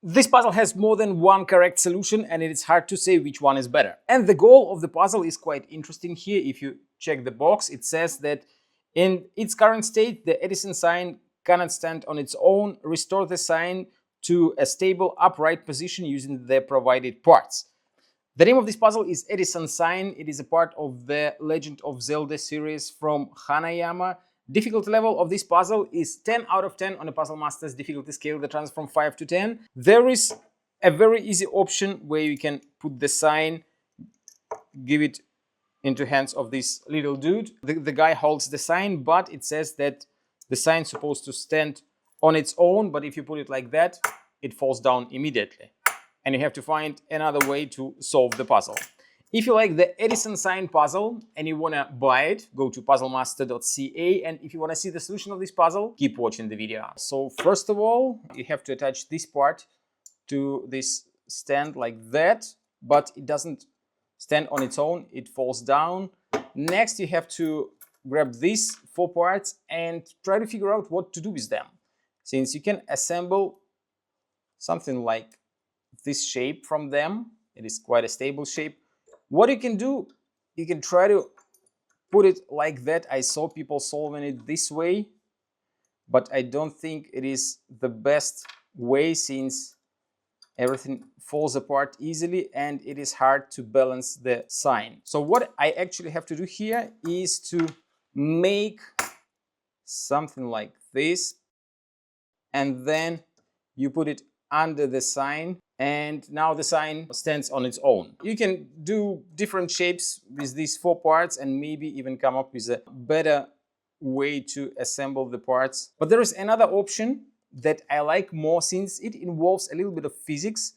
This puzzle has more than one correct solution and it is hard to say which one is better. And the goal of the puzzle is quite interesting here. If you check the box, it says that in its current state, the Addison sign cannot stand on its own. Restore the sign to a stable upright position using the provided parts. The name of this puzzle is Addison Sign. It is a part of the Legend of Zelda series from Hanayama. Difficulty level of this puzzle is 10 out of 10 on a Puzzle Master's difficulty scale that runs from 5 to 10. There is a very easy option where you can put the sign, give it into hands of this little dude. The guy holds the sign, but it says that the sign is supposed to stand on its own, but if you put it like that, it falls down immediately. And you have to find another way to solve the puzzle. If you like the Addison Sign Puzzle and you want to buy it, go to puzzlemaster.ca, and if you want to see the solution of this puzzle, keep watching the video. So first of all, you have to attach this part to this stand like that, but it doesn't stand on its own, it falls down. Next, you have to grab these 4 parts and try to figure out what to do with them. Since you can assemble something like this shape from them, it is quite a stable shape. What you can do, you can try to put it like that. I saw people solving it this way, but I don't think it is the best way since everything falls apart easily and it is hard to balance the sign. So what I actually have to do here is to make something like this, and then you put it under the sign, and now the sign stands on its own. You can do different shapes with these 4 parts and maybe even come up with a better way to assemble the parts. But there is another option that I like more since it involves a little bit of physics,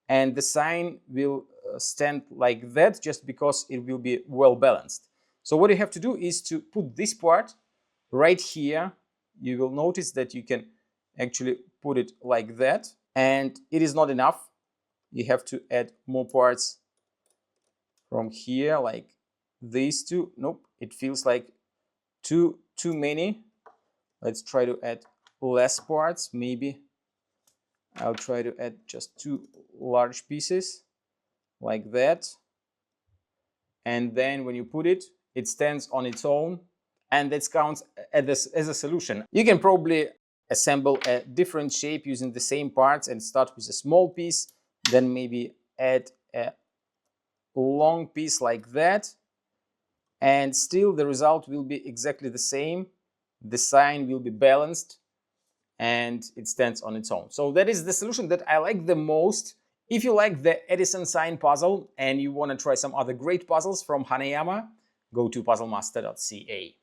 and the sign will stand like that just because it will be well balanced. So what you have to do is to put this part right here. You will notice that you can actually put it like that, and it is not enough. You have to add more parts from here, like these 2. Nope, it feels like too many. Let's try to add less parts. Maybe I'll try to add just 2 large pieces like that. And then when you put it, it stands on its own, and that counts as a solution. You can probably assemble a different shape using the same parts and start with a small piece, then maybe add a long piece like that, and still the result will be exactly the same. The sign will be balanced and it stands on its own. So that is the solution that I like the most. If you like the Addison Sign Puzzle and you want to try some other great puzzles from Hanayama, go to puzzlemaster.ca.